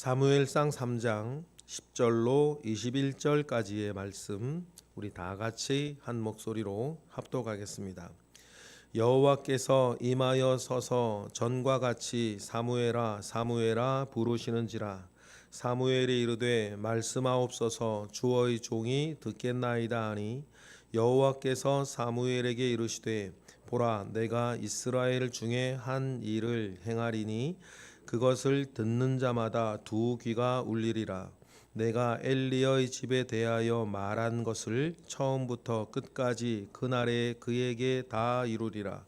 사무엘상 3장 10절로 21절까지의 말씀 우리 다 같이 한 목소리로 합독하겠습니다. 여호와께서 임하여 서서 전과 같이 사무엘아 사무엘아 부르시는지라. 사무엘이 이르되 말씀하옵소서 주의 종이 듣겠나이다 하니 여호와께서 사무엘에게 이르시되 보라 내가 이스라엘 중에 한 일을 행하리니 그것을 듣는 자마다 두 귀가 울리리라. 내가 엘리의 집에 대하여 말한 것을 처음부터 끝까지 그날에 그에게 다 이루리라.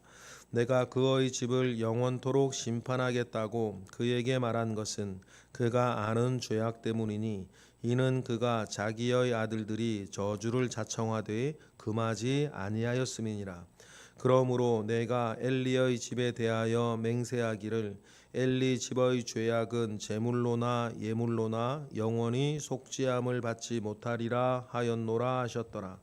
내가 그의 집을 영원토록 심판하겠다고 그에게 말한 것은 그가 아는 죄악 때문이니 이는 그가 자기의 아들들이 저주를 자청하되 금하지 아니하였음이니라. 그러므로 내가 엘리의 집에 대하여 맹세하기를 엘리 집의 죄악은 제물로나 예물로나 영원히 속죄함을 받지 못하리라 하였노라 하셨더라.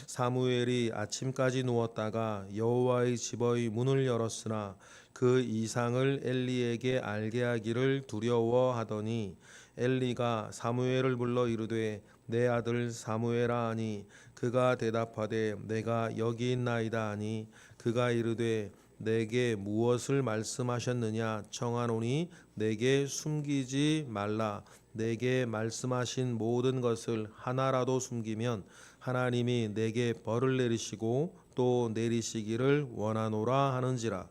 사무엘이 아침까지 누웠다가 여호와의 집의 문을 열었으나 그 이상을 엘리에게 알게 하기를 두려워하더니 엘리가 사무엘을 불러 이르되 내 아들 사무엘아 하니 그가 대답하되 내가 여기 있나이다 하니 그가 이르되 내게 무엇을 말씀하셨느냐 청하노니 내게 숨기지 말라. 내게 말씀하신 모든 것을 하나라도 숨기면 하나님이 내게 벌을 내리시고 또 내리시기를 원하노라 하는지라.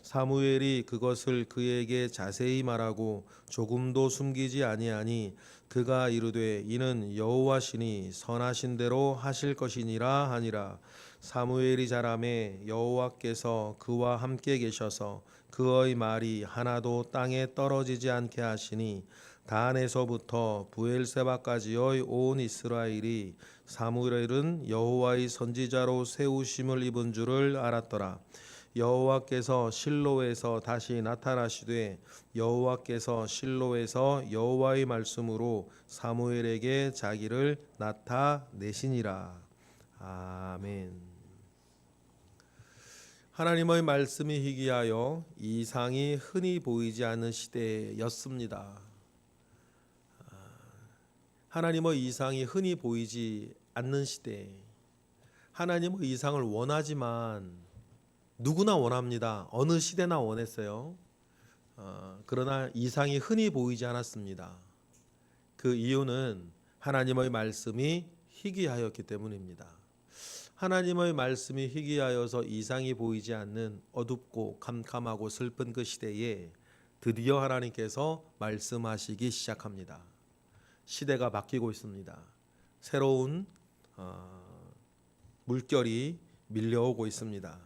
사무엘이 그것을 그에게 자세히 말하고 조금도 숨기지 아니하니 그가 이르되 이는 여호와시니 선하신 대로 하실 것이니라 하니라. 사무엘이 자라매 여호와께서 그와 함께 계셔서 그의 말이 하나도 땅에 떨어지지 않게 하시니 단에서부터 부엘세바까지의 온 이스라엘이 사무엘은 여호와의 선지자로 세우심을 입은 줄을 알았더라. 여호와께서 실로에서 다시 나타나시되 여호와께서 실로에서 여호와의 말씀으로 사무엘에게 자기를 나타내시니라. 아멘. 하나님의 말씀이 희귀하여 이상이 흔히 보이지 않는 시대였습니다. 하나님의 이상이 흔히 보이지 않는 시대. 하나님의 이상을 원하지만 누구나 원합니다. 어느 시대나 원했어요. 그러나 이상이 흔히 보이지 않았습니다. 그 이유는 하나님의 말씀이 희귀하였기 때문입니다. 하나님의 말씀이 희귀하여서 이상이 보이지 않는 어둡고 캄캄하고 슬픈 그 시대에 드디어 하나님께서 말씀하시기 시작합니다. 시대가 바뀌고 있습니다. 새로운 물결이 밀려오고 있습니다.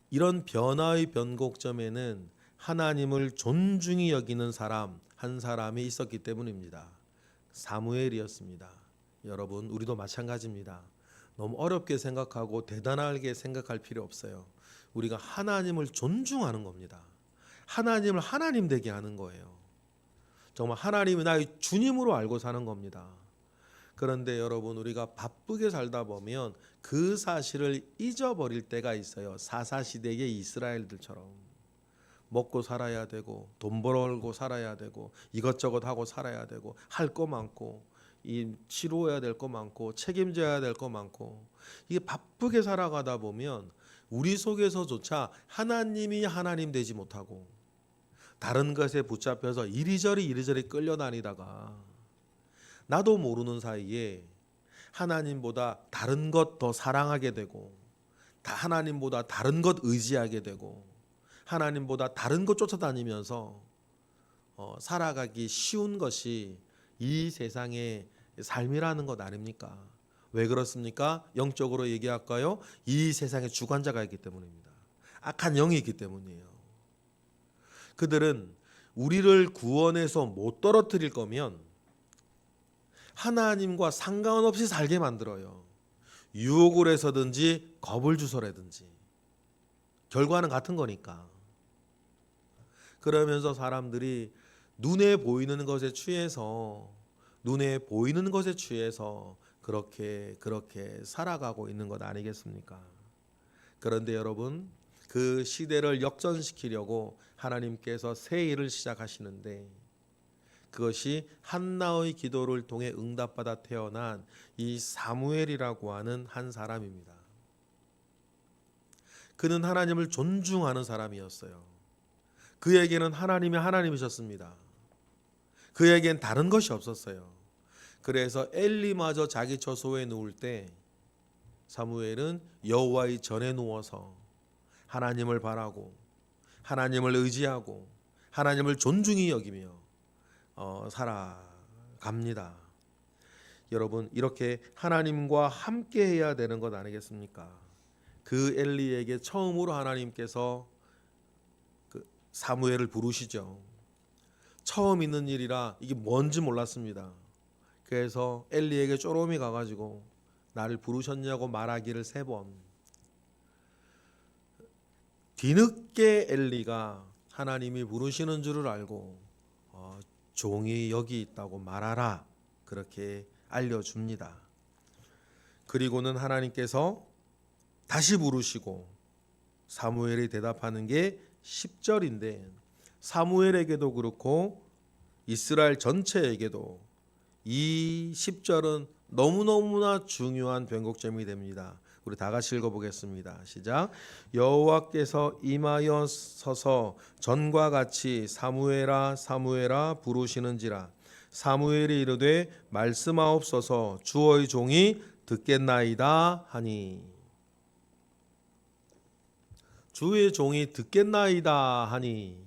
이런 변화의 변곡점에는 하나님을 존중히 여기는 사람 한 사람이 있었기 때문입니다. 사무엘이었습니다. 여러분, 우리도 마찬가지입니다. 너무 어렵게 생각하고 대단하게 생각할 필요 없어요. 우리가 하나님을 존중하는 겁니다. 하나님을 하나님 되게 하는 거예요. 정말 하나님이 나의 주님으로 알고 사는 겁니다. 그런데 여러분, 우리가 바쁘게 살다 보면 그 사실을 잊어버릴 때가 있어요. 사사시대의 이스라엘들처럼 먹고 살아야 되고 돈 벌고 살아야 되고 이것저것 하고 살아야 되고 할 거 많고 치료해야 될 거 많고 책임져야 될 거 많고 이게 바쁘게 살아가다 보면 우리 속에서조차 하나님이 하나님 되지 못하고 다른 것에 붙잡혀서 이리저리 끌려다니다가 나도 모르는 사이에 하나님보다 다른 것 더 사랑하게 되고 하나님보다 다른 것 의지하게 되고 하나님보다 다른 것 쫓아다니면서 살아가기 쉬운 것이 이 세상의 삶이라는 것 아닙니까? 왜 그렇습니까? 영적으로 얘기할까요? 이 세상의 주관자가 있기 때문입니다. 악한 영이 있기 때문이에요. 그들은 우리를 구원해서 못 떨어뜨릴 거면 하나님과 상관없이 살게 만들어요. 유혹을 해서든지 겁을 주서라든지 결과는 같은 거니까. 그러면서 사람들이 눈에 보이는 것에 취해서 그렇게 살아가고 있는 것 아니겠습니까? 그런데 여러분, 그 시대를 역전시키려고 하나님께서 새 일을 시작하시는데 그것이 한나의 기도를 통해 응답받아 태어난 이 사무엘이라고 하는 한 사람입니다. 그는 하나님을 존중하는 사람이었어요. 그에게는 하나님이 하나님이셨습니다. 그에겐 다른 것이 없었어요. 그래서 엘리마저 자기 처소에 누울 때 사무엘은 여호와의 전에 누워서 하나님을 바라고 하나님을 의지하고 하나님을 존중히 여기며 살아갑니다. 여러분, 이렇게 하나님과 함께 해야 되는 것 아니겠습니까? 그 엘리에게 처음으로 하나님께서 사무엘을 부르시죠. 처음 있는 일이라 이게 뭔지 몰랐습니다. 그래서 엘리에게 쪼롬이 가가지고 나를 부르셨냐고 말하기를 3번. 뒤늦게 엘리가 하나님이 부르시는 줄을 알고 종이 여기 있다고 말하라, 그렇게 알려줍니다. 그리고는 하나님께서 다시 부르시고 사무엘이 대답하는 게 10절인데 사무엘에게도 그렇고 이스라엘 전체에게도 이 10절은 너무너무나 중요한 변곡점이 됩니다. 우리 다 같이 읽어보겠습니다. 시작. 여호와께서 임하여 서서 전과 같이 사무엘아 사무엘아 부르시는지라. 사무엘이 이르되 말씀하옵소서 주의 종이 듣겠나이다 하니. 주의 종이 듣겠나이다 하니.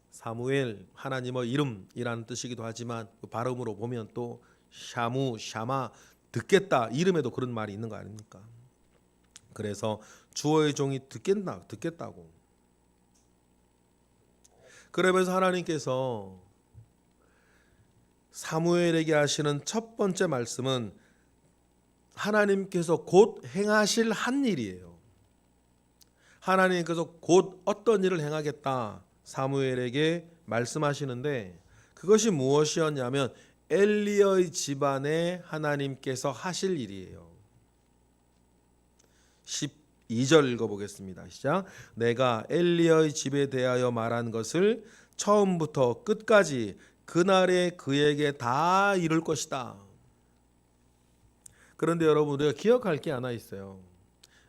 사무엘, 하나님의 이름이라는 뜻이기도 하지만 발음으로 보면 또 샤무, 샤마, 듣겠다, 이름에도 그런 말이 있는 거 아닙니까? 그래서 주의 종이 듣겠다고. 그러면서 하나님께서 사무엘에게 하시는 첫 번째 말씀은 하나님께서 곧 행하실 한 일이에요. 하나님께서 곧 어떤 일을 행하겠다 사무엘에게 말씀하시는데, 그것이 무엇이었냐면 엘리의 집안에 하나님께서 하실 일이에요. 12절 읽어보겠습니다. 시작. 내가 엘리의 집에 대하여 말한 것을 처음부터 끝까지 그날에 그에게 다 이룰 것이다. 그런데 여러분, 우리가 기억할 게 하나 있어요.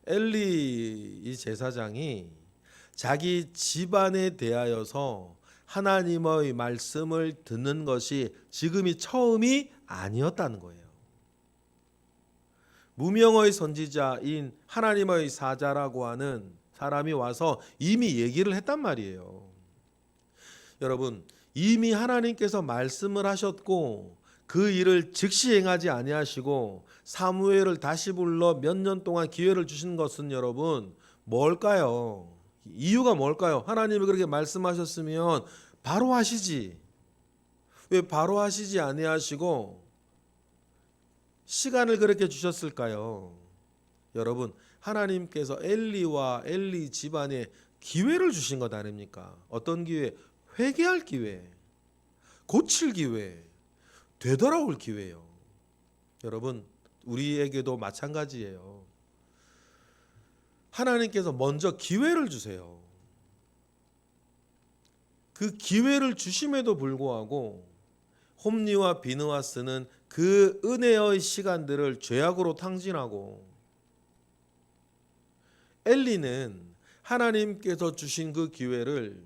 엘리 이 제사장이 자기 집안에 대하여서 하나님의 말씀을 듣는 것이 지금이 처음이 아니었다는 거예요. 무명의 선지자인 하나님의 사자라고 하는 사람이 와서 이미 얘기를 했단 말이에요. 여러분, 이미 하나님께서 말씀을 하셨고 그 일을 즉시 행하지 아니하시고 사무엘을 다시 불러 몇 년 동안 기회를 주신 것은 여러분 뭘까요? 이유가 뭘까요? 하나님이 그렇게 말씀하셨으면 바로 하시지. 왜 바로 하시지 아니하시고 시간을 그렇게 주셨을까요? 여러분, 하나님께서 엘리와 엘리 집안에 기회를 주신 것 아닙니까? 어떤 기회? 회개할 기회, 고칠 기회, 되돌아올 기회요. 여러분, 우리에게도 마찬가지예요. 하나님께서 먼저 기회를 주세요. 그 기회를 주심에도 불구하고 홈리와 비느하스는 그 은혜의 시간들을 죄악으로 탕진하고, 엘리는 하나님께서 주신 그 기회를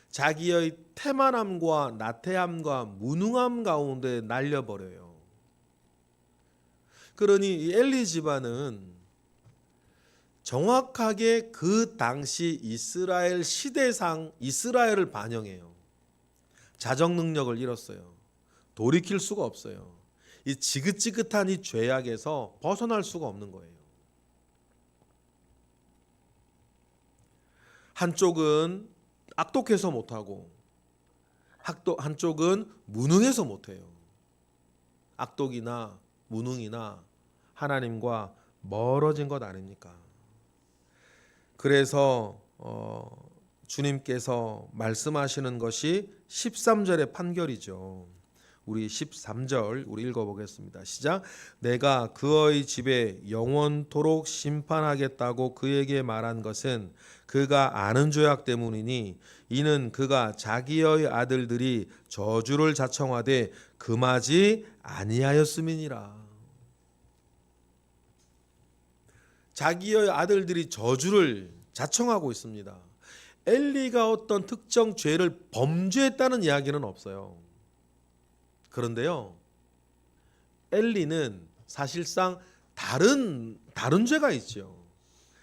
자기의 태만함과 나태함과 무능함 가운데 날려버려요. 그러니 이 엘리 집안은 정확하게 그 당시 이스라엘 시대상 이스라엘을 반영해요. 자정 능력을 잃었어요. 돌이킬 수가 없어요. 이 지긋지긋한 이 죄악에서 벗어날 수가 없는 거예요. 한쪽은 악독해서 못하고 한쪽은 무능해서 못해요. 악독이나 무능이나 하나님과 멀어진 것 아닙니까? 그래서 주님께서 말씀하시는 것이 13절의 판결이죠. 우리 13절 우리 읽어보겠습니다. 시작. 내가 그의 집에 영원토록 심판하겠다고 그에게 말한 것은 그가 아는 죄악 때문이니 이는 그가 자기의 아들들이 저주를 자청하되 금하지 아니하였음이니라. 자기의 아들들이 저주를 자청하고 있습니다. 엘리가 어떤 특정 죄를 범죄했다는 이야기는 없어요. 그런데요, 엘리는 사실상 다른 죄가 있죠.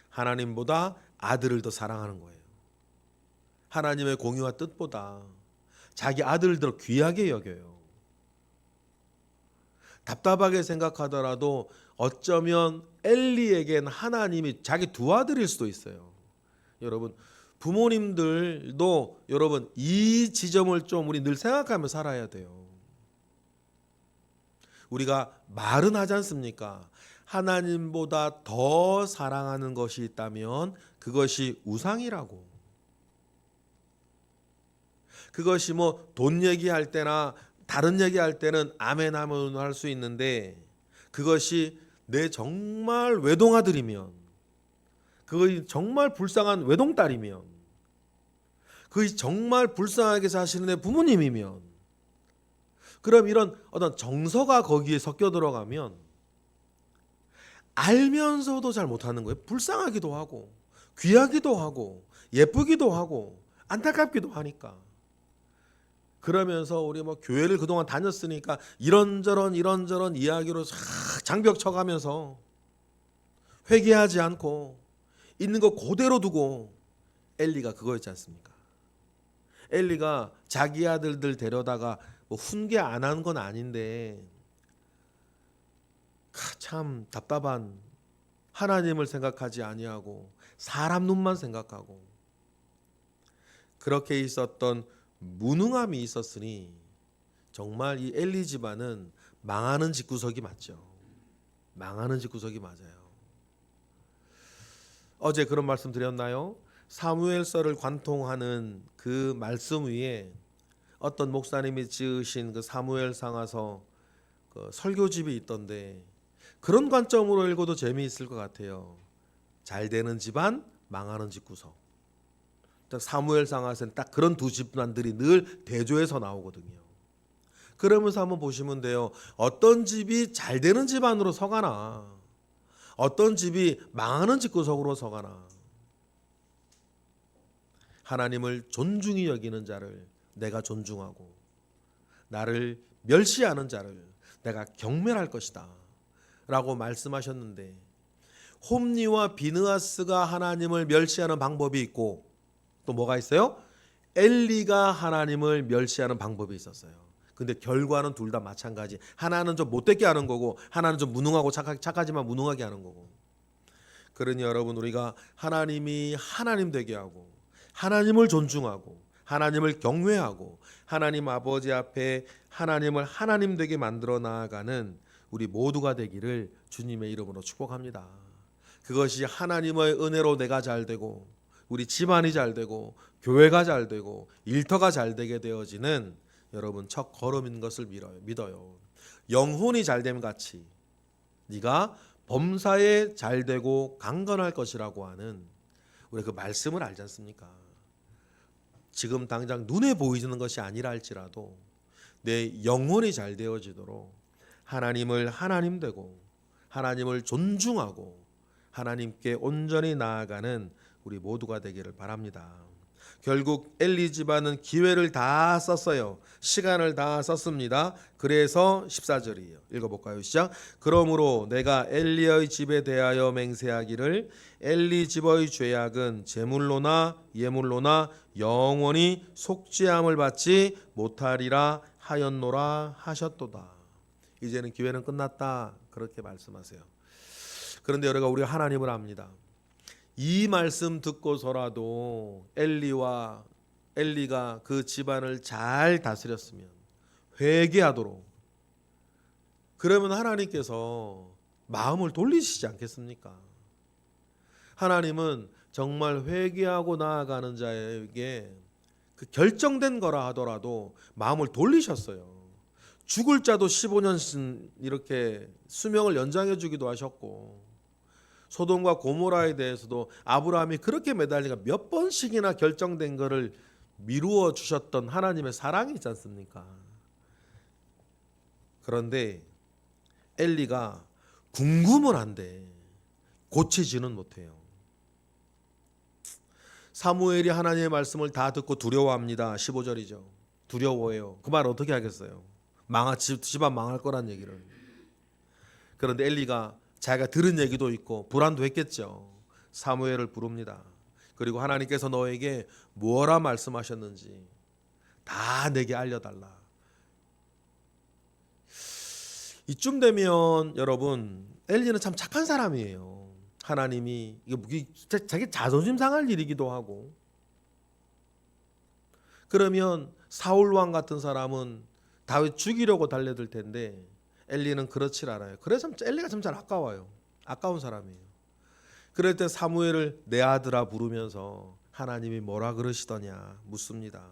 하나님보다 아들을 더 사랑하는 거예요. 하나님의 공의와 뜻보다 자기 아들을 더 귀하게 여겨요. 답답하게 생각하더라도 어쩌면 엘리에겐 하나님이 자기 두 아들일 수도 있어요. 여러분, 부모님들도 여러분 이 지점을 좀 우리 늘 생각하며 살아야 돼요. 우리가 말은 하지 않습니까? 하나님보다 더 사랑하는 것이 있다면 그것이 우상이라고. 그것이 뭐 돈 얘기할 때나 다른 얘기할 때는 아멘 아멘 할 수 있는데 그것이 내 정말 외동아들이면, 그것이 정말 불쌍한 외동딸이면, 그것이 정말 불쌍하게 사시는 내 부모님이면, 그럼 이런 어떤 정서가 거기에 섞여 들어가면 알면서도 잘 못하는 거예요. 불쌍하기도 하고 귀하기도 하고 예쁘기도 하고 안타깝기도 하니까. 그러면서 우리 뭐 교회를 그동안 다녔으니까 이런저런 이야기로 장벽 쳐가면서 회개하지 않고 있는 거 그대로 두고, 엘리가 그거였지 않습니까? 엘리가 자기 아들들 데려다가 뭐 훈계 안 한 건 아닌데 참 답답한, 하나님을 생각하지 아니하고 사람 눈만 생각하고 그렇게 있었던 무능함이 있었으니 정말 이 엘리 집안은 망하는 집구석이 맞죠. 망하는 집구석이 맞아요. 어제 그런 말씀 드렸나요? 사무엘서를 관통하는 그 말씀 위에 어떤 목사님이 지으신 그 사무엘상하서 그 설교집이 있던데 그런 관점으로 읽어도 재미있을 것 같아요. 잘 되는 집안, 망하는 집구석. 사무엘상하서는 딱 그런 두 집안들이 늘 대조해서 나오거든요. 그러면서 한번 보시면 돼요. 어떤 집이 잘 되는 집안으로 서가나, 어떤 집이 망하는 집구석으로 서가나. 하나님을 존중히 여기는 자를 내가 존중하고 나를 멸시하는 자를 내가 경멸할 것이다 라고 말씀하셨는데, 홈리와 비느하스가 하나님을 멸시하는 방법이 있고 또 뭐가 있어요? 엘리가 하나님을 멸시하는 방법이 있었어요. 근데 결과는 둘 다 마찬가지. 하나는 좀 못되게 하는 거고 하나는 좀 무능하고 착하지만 무능하게 하는 거고. 그러니 여러분, 우리가 하나님이 하나님 되게 하고 하나님을 존중하고 하나님을 경외하고 하나님 아버지 앞에 하나님을 하나님 되게 만들어 나아가는 우리 모두가 되기를 주님의 이름으로 축복합니다. 그것이 하나님의 은혜로 내가 잘 되고 우리 집안이 잘 되고 교회가 잘 되고 일터가 잘 되게 되어지는 여러분 첫 걸음인 것을 믿어요. 영혼이 잘됨 같이 네가 범사에 잘 되고 강건할 것이라고 하는 우리 그 말씀을 알지 않습니까? 지금 당장 눈에 보이는 것이 아니라 할지라도 내 영혼이 잘 되어지도록 하나님을 하나님 되고 하나님을 존중하고 하나님께 온전히 나아가는 우리 모두가 되기를 바랍니다. 결국 엘리 집안은 기회를 다 썼어요. 시간을 다 썼습니다. 그래서 14절이에요. 읽어볼까요? 시작. 그러므로 내가 엘리의 집에 대하여 맹세하기를 엘리 집의 죄악은 제물로나 예물로나 영원히 속죄함을 받지 못하리라 하였노라 하셨도다. 이제는 기회는 끝났다 그렇게 말씀하세요. 그런데 우리가 하나님을 압니다. 이 말씀 듣고서라도 엘리가 그 집안을 잘 다스렸으면, 회개하도록, 그러면 하나님께서 마음을 돌리시지 않겠습니까? 하나님은 정말 회개하고 나아가는 자에게 그 결정된 거라 하더라도 마음을 돌리셨어요. 죽을 자도 15년 이렇게 수명을 연장해 주기도 하셨고, 소돔과 고모라에 대해서도 아브라함이 그렇게 매달리가 몇 번씩이나 결정된 것을 미루어 주셨던 하나님의 사랑이 있지 않습니까? 그런데 엘리가 궁금은 한데 고치지는 못해요. 사무엘이 하나님의 말씀을 다 듣고 두려워합니다. 15절이죠. 두려워해요. 그 말 어떻게 하겠어요? 집안 망할 거란 얘기를. 그런데 엘리가 자기가 들은 얘기도 있고 불안도 했겠죠. 사무엘을 부릅니다. 그리고 하나님께서 너에게 뭐라 말씀하셨는지 다 내게 알려달라. 이쯤 되면 여러분, 엘리는 참 착한 사람이에요. 하나님이 이게 자기 자존심 상할 일이기도 하고, 그러면 사울 왕 같은 사람은 다윗 죽이려고 달려들 텐데 엘리는 그렇지 않아요. 그래서 엘리가 참 잘 아까워요. 아까운 사람이에요. 그럴 때 사무엘을 내 아들아 부르면서 하나님이 뭐라 그러시더냐 묻습니다.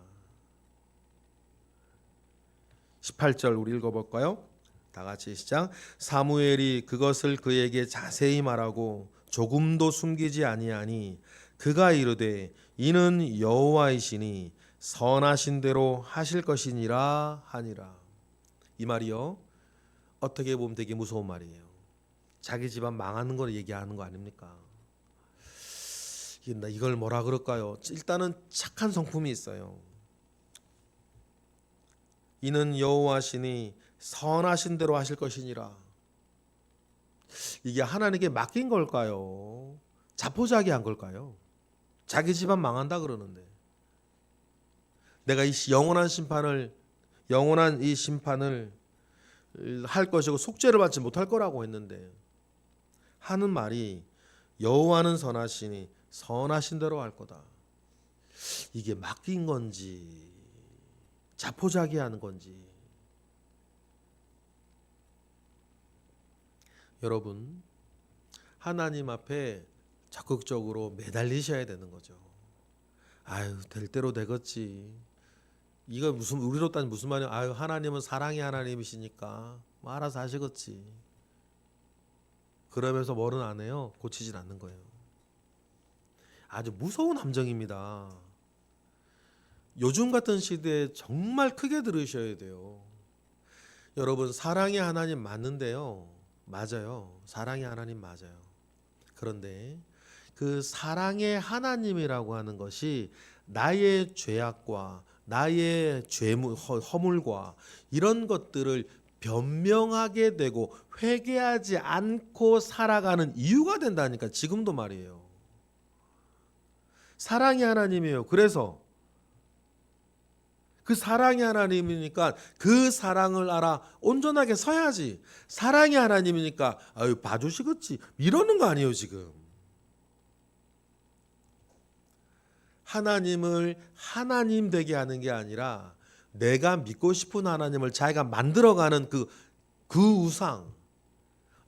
18절 우리 읽어볼까요? 다 같이 시작. 사무엘이 그것을 그에게 자세히 말하고 조금도 숨기지 아니하니 그가 이르되 이는 여호와이시니 선하신 대로 하실 것이니라 하니라. 이 말이요, 어떻게 보면 되게 무서운 말이에요. 자기 집안 망하는 걸 얘기하는 거 아닙니까? 이걸 뭐라 그럴까요? 일단은 착한 성품이 있어요. 이는 여호와시니 선하신 대로 하실 것이니라. 이게 하나님께 맡긴 걸까요? 자포자기한 걸까요? 자기 집안 망한다 그러는데 내가 이 영원한 이 심판을 할 것이고 속죄를 받지 못할 거라고 했는데 하는 말이 여호와는 선하시니 선하신 대로 할 거다. 이게 맡긴 건지 자포자기하는 건지. 여러분, 하나님 앞에 적극적으로 매달리셔야 되는 거죠. 아유, 될 대로 되겠지. 이거 우리로 따지면 무슨 말이야? 아유, 하나님은 사랑의 하나님이시니까 뭐 알아서 하시겠지. 그러면서 뭐는 안 해요? 고치진 않는 거예요. 아주 무서운 함정입니다. 요즘 같은 시대에 정말 크게 들으셔야 돼요. 여러분, 사랑의 하나님 맞는데요. 맞아요. 사랑의 하나님 맞아요. 그런데 그 사랑의 하나님이라고 하는 것이 나의 죄악과 나의 허물과 이런 것들을 변명하게 되고 회개하지 않고 살아가는 이유가 된다니까. 지금도 말이에요. 사랑의 하나님이에요. 그래서 그 사랑의 하나님이니까 그 사랑을 알아 온전하게 서야지. 사랑의 하나님이니까 아유 봐주시겠지 이러는 거 아니에요. 지금 하나님을 하나님 되게 하는 게 아니라 내가 믿고 싶은 하나님을 자기가 만들어가는 그 우상,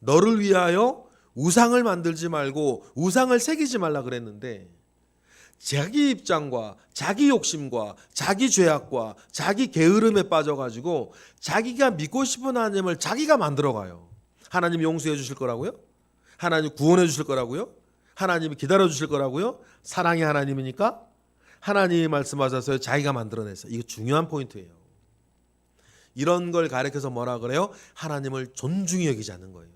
너를 위하여 우상을 만들지 말고 우상을 새기지 말라 그랬는데 자기 입장과 자기 욕심과 자기 죄악과 자기 게으름에 빠져가지고 자기가 믿고 싶은 하나님을 자기가 만들어가요. 하나님 용서해 주실 거라고요? 하나님 구원해 주실 거라고요? 하나님이 기다려 주실 거라고요? 사랑의 하나님이니까 하나님이 말씀하셔서 자기가 만들어냈어요. 이거 중요한 포인트예요. 이런 걸 가르쳐서 뭐라 그래요? 하나님을 존중히 여기지 않는 거예요.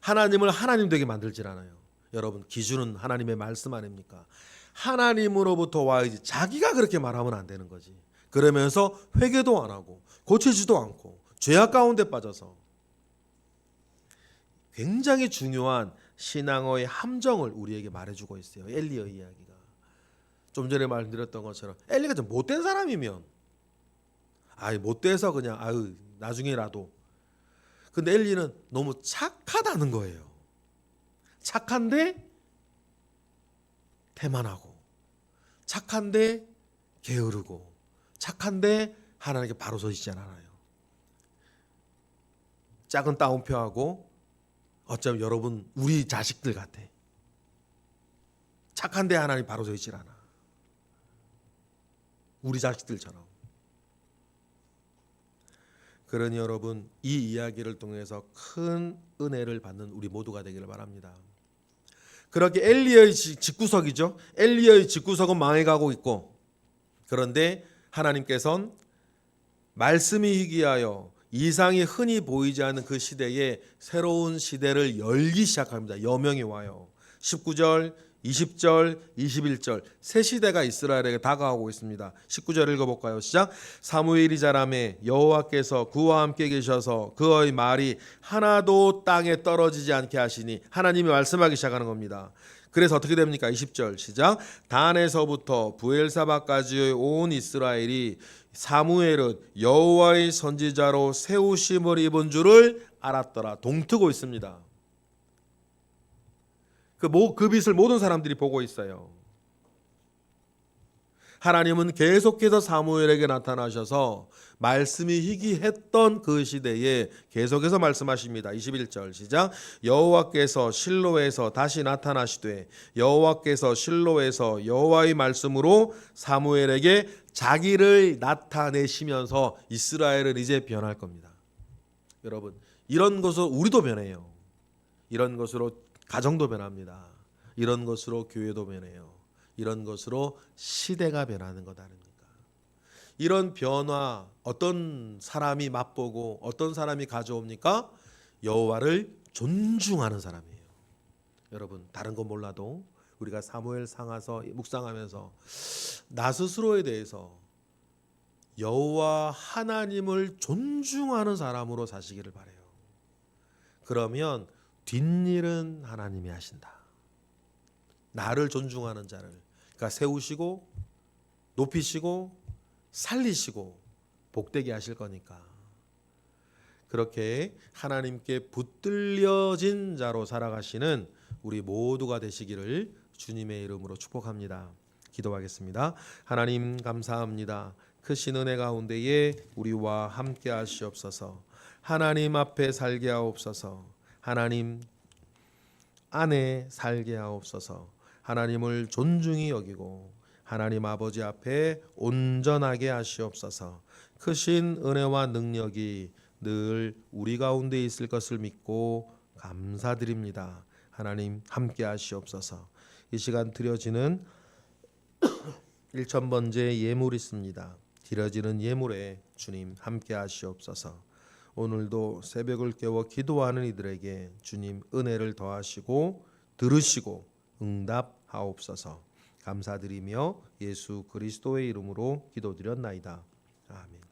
하나님을 하나님 되게 만들질 않아요. 여러분, 기준은 하나님의 말씀 아닙니까? 하나님으로부터 와야지 자기가 그렇게 말하면 안 되는 거지. 그러면서 회개도 안 하고 고치지도 않고 죄악 가운데 빠져서 굉장히 중요한 신앙의 함정을 우리에게 말해주고 있어요. 엘리의 이야기가. 좀 전에 말씀드렸던 것처럼 엘리가 좀 못된 사람이면 못돼서 그냥 나중에라도. 근데 엘리는 너무 착하다는 거예요. 착한데 태만하고 착한데 게으르고 착한데 하나님께 바로 서 있지 않아요. 작은 따옴표하고 어쩌면 여러분 우리 자식들 같아. 착한데 하나님 바로 서 있질 않아. 우리 자식들처럼. 그러니 여러분, 이 이야기를 통해서 큰 은혜를 받는 우리 모두가 되기를 바랍니다. 그렇게 엘리야의 집구석이죠. 엘리야의 집구석은 망해가고 있고, 그런데 하나님께서는 말씀이 희귀하여 이상이 흔히 보이지 않는 그 시대에 새로운 시대를 열기 시작합니다. 여명이 와요. 19절, 20절, 21절 새 시대가 이스라엘에게 다가오고 있습니다. 19절 읽어볼까요? 시작. 사무엘이 자라매 여호와께서 그와 함께 계셔서 그의 말이 하나도 땅에 떨어지지 않게 하시니, 하나님이 말씀하기 시작하는 겁니다. 그래서 어떻게 됩니까? 20절 시작. 단에서부터 부엘사바까지의 온 이스라엘이 사무엘은 여호와의 선지자로 세우심을 입은 줄을 알았더라. 동트고 있습니다. 그 빛을 모든 사람들이 보고 있어요. 하나님은 계속해서 사무엘에게 나타나셔서 말씀이 희귀했던 그 시대에 계속해서 말씀하십니다. 21절 시작. 여호와께서 실로에서 다시 나타나시되 여호와께서 실로에서 여호와의 말씀으로 사무엘에게 자기를 나타내시면서 이스라엘은 이제 변할 겁니다. 여러분, 이런 것으로 우리도 변해요. 이런 것으로 가정도 변합니다. 이런 것으로 교회도 변해요. 이런 것으로 시대가 변하는 것 아닙니까? 이런 변화 어떤 사람이 맛보고 어떤 사람이 가져옵니까? 여호와를 존중하는 사람이에요. 여러분, 다른 건 몰라도 우리가 사무엘 상하서 묵상하면서 나 스스로에 대해서 여호와 하나님을 존중하는 사람으로 사시기를 바라요. 그러면 뒷일은 하나님이 하신다. 나를 존중하는 자를 그러니까 세우시고 높이시고 살리시고 복되게 하실 거니까, 그렇게 하나님께 붙들려진 자로 살아가시는 우리 모두가 되시기를 주님의 이름으로 축복합니다. 기도하겠습니다. 하나님 감사합니다. 크신 은혜 가운데에 우리와 함께 하시옵소서. 하나님 앞에 살게 하옵소서. 하나님 안에 살게 하옵소서. 하나님을 존중히 여기고 하나님 아버지 앞에 온전하게 하시옵소서. 크신 은혜와 능력이 늘 우리 가운데 있을 것을 믿고 감사드립니다. 하나님 함께 하시옵소서. 이 시간 드려지는 1000번째 예물이 있습니다. 드려지는 예물에 주님 함께 하시옵소서. 오늘도 새벽을 깨워 기도하는 이들에게 주님 은혜를 더하시고 들으시고 응답하옵소서. 감사드리며 예수 그리스도의 이름으로 기도드렸나이다. 아멘.